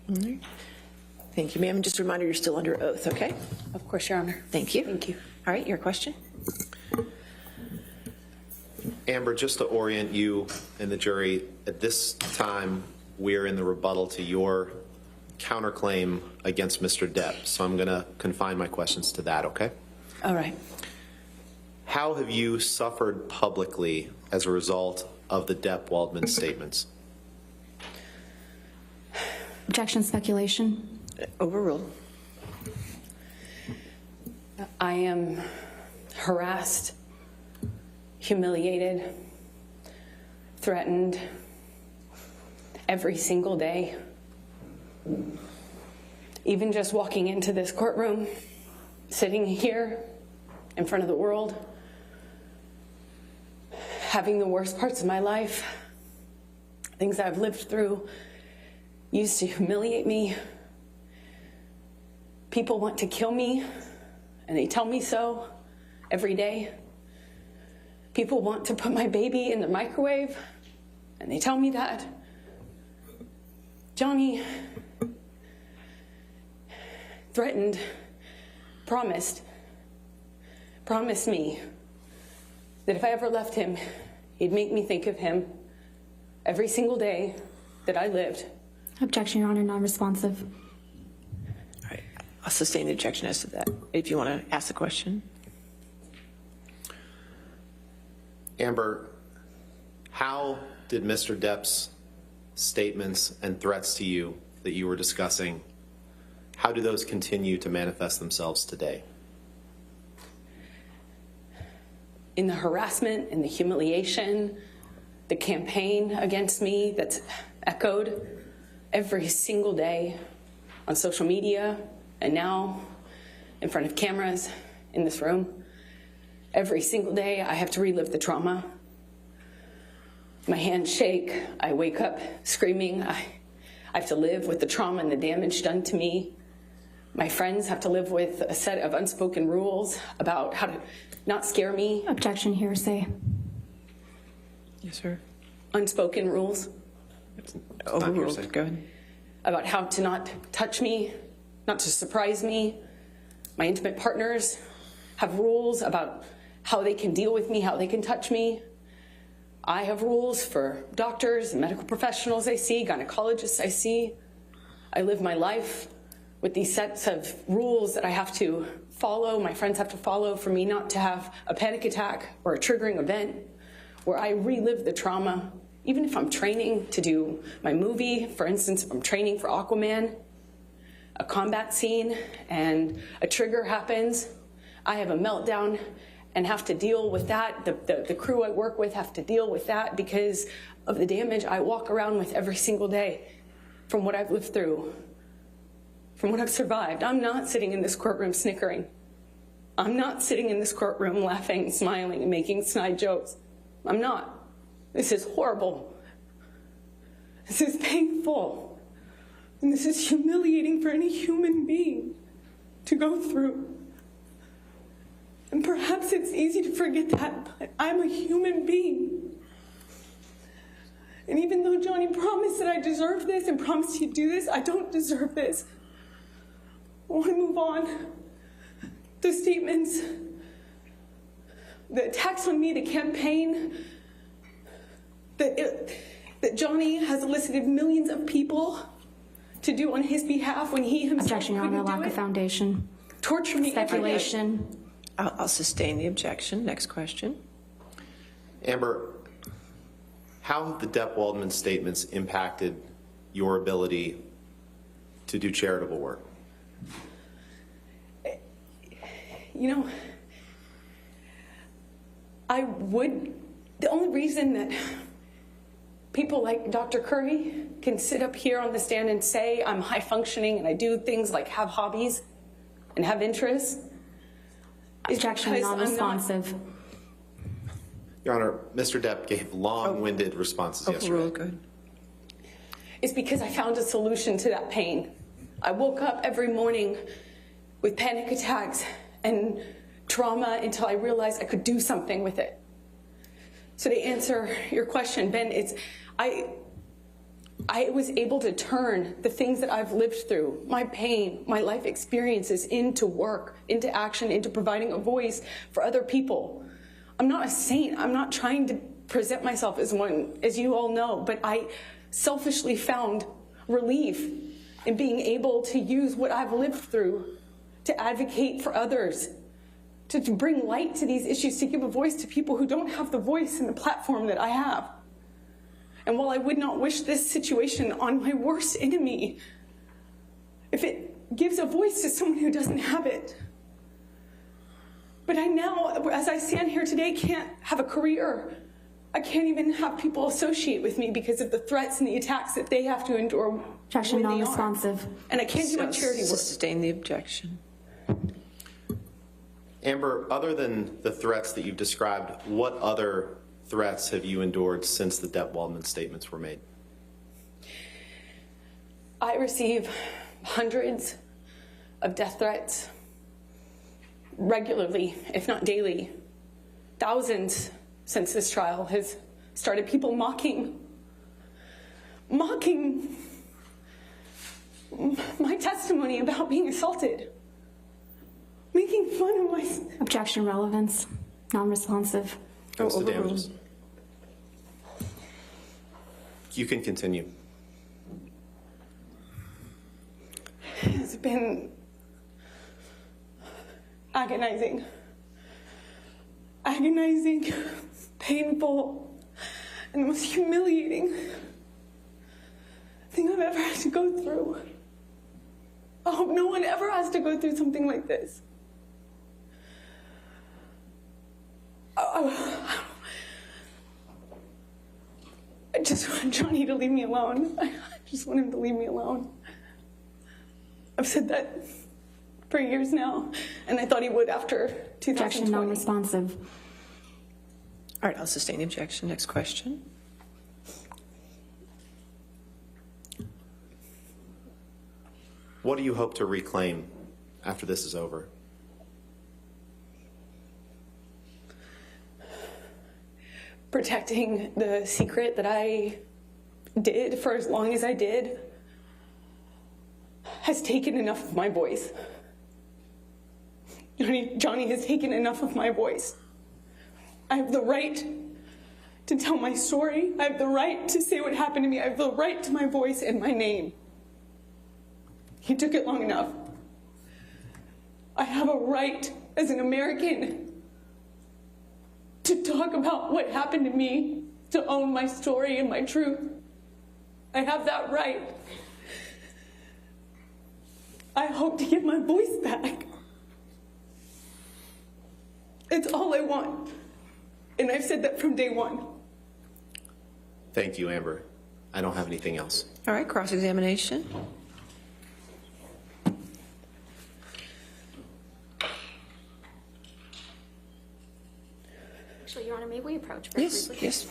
All right. Thank you, ma'am. Just a reminder, you're still under oath, okay? Of course, Your Honor. Thank you. Thank you. All right, your question? Amber, just to orient you and the jury, at this time, we're in the rebuttal to your counterclaim against Mr. Depp. So I'm going to confine my questions to that, okay? All right. How have you suffered publicly as a result of the Depp-Waldman statements? Objection, speculation. Overruled. I am harassed, humiliated, threatened every single day. Even just walking into this courtroom, sitting here in front of the world, having the worst parts of my life, things I've lived through, used to humiliate me. People want to kill me, and they tell me so every day. People want to put my baby in the microwave, and they tell me that. Johnny threatened, promised me that if I ever left him, he'd make me think of him every single day that I lived. Objection, Your Honor, non-responsive. All right. I'll sustain the objection as to that. If you want to ask the question. Amber, how did Mr. Depp's statements and threats to you that you were discussing, how do those continue to manifest themselves today? In the harassment and the humiliation, the campaign against me that's echoed every single day on social media and now in front of cameras in this room. Every single day I have to relive the trauma. My hands shake. I wake up screaming. I have to live with the trauma and the damage done to me. My friends have to live with a set of unspoken rules about how to not scare me. Objection, hearsay. Yes, sir. Unspoken rules Overruled. Go ahead. about how to not touch me, not to surprise me. My intimate partners have rules about how they can deal with me, how they can touch me. I have rules for doctors and medical professionals I see, gynecologists I see. I live my life with these sets of rules that I have to follow, my friends have to follow for me not to have a panic attack or a triggering event where I relive the trauma. Even if I'm training to do my movie, for instance, if I'm training for Aquaman, a combat scene and a trigger happens, I have a meltdown and have to deal with that. The crew I work with have to deal with that because of the damage I walk around with every single day from what I've lived through, from what I've survived. I'm not sitting in this courtroom snickering. I'm not sitting in this courtroom laughing, smiling, and making snide jokes. I'm not. This is horrible. This is painful. And this is humiliating for any human being to go through. And perhaps it's easy to forget that, but I'm a human being. And even though Johnny promised that I deserve this and promised he'd do this, I don't deserve this. I want to move on. The statements, the attacks on me, the campaign, that Johnny has elicited millions of people to do on his behalf when he himself Objection, Your Honor, couldn't do lack of it. foundation. Torture me every day. Speculation. I'll sustain the objection. Next question. Amber, how have the Depp-Waldman statements impacted your ability to do charitable work? You know, the only reason that people like Dr. Curry can sit up here on the stand and say I'm high functioning and I do things like have hobbies and have interests is Objection, because I'm not. non-responsive. Your Honor, Mr. Depp gave long-winded responses yesterday. Overruled. Go ahead. It's because I found a solution to that pain. I woke up every morning with panic attacks and trauma until I realized I could do something with it. So to answer your question, Ben, I was able to turn the things that I've lived through, my pain, my life experiences, into work, into action, into providing a voice for other people. I'm not a saint. I'm not trying to present myself as one, as you all know, but I selfishly found relief in being able to use what I've lived through to advocate for others, to bring light to these issues, to give a voice to people who don't have the voice and the platform that I have. And while I would not wish this situation on my worst enemy, if it gives a voice to someone who doesn't have it, but I now, as I stand here today, can't have a career. I can't even have people associate with me because of the threats and the attacks that they have to endure. Objection, when they non-responsive. are. And I can't do my charity work. Sustain the objection. Amber, other than the threats that you've described, what other threats have you endured since the Depp Waldman statements were made? I receive hundreds of death threats regularly, if not daily. Thousands since this trial has started. People mocking my testimony about being assaulted, making fun of my... Objection, relevance. Non-responsive. Goes to overruled. damages. You can continue. It's been agonizing, painful, and the most humiliating thing I've ever had to go through. I hope no one ever has to go through something like this. I just want Johnny to leave me alone. I just want him to leave me alone. I've said that for years now, and I thought he would after 2020. Objection, non-responsive. All right, I'll sustain the objection. Next question. What do you hope to reclaim after this is over? Protecting the secret that I did for as long as I did has taken enough of my voice. Johnny has taken enough of my voice. I have the right to tell my story. I have the right to say what happened to me. I have the right to my voice and my name. He took it long enough. I have a right as an American to talk about what happened to me, to own my story and my truth. I have that right. I hope to get my voice back. It's all I want. And I've said that from day one. Thank you, Amber. I don't have anything else. All right, cross-examination. Actually, Your Honor, may we approach very Yes, briefly? yes.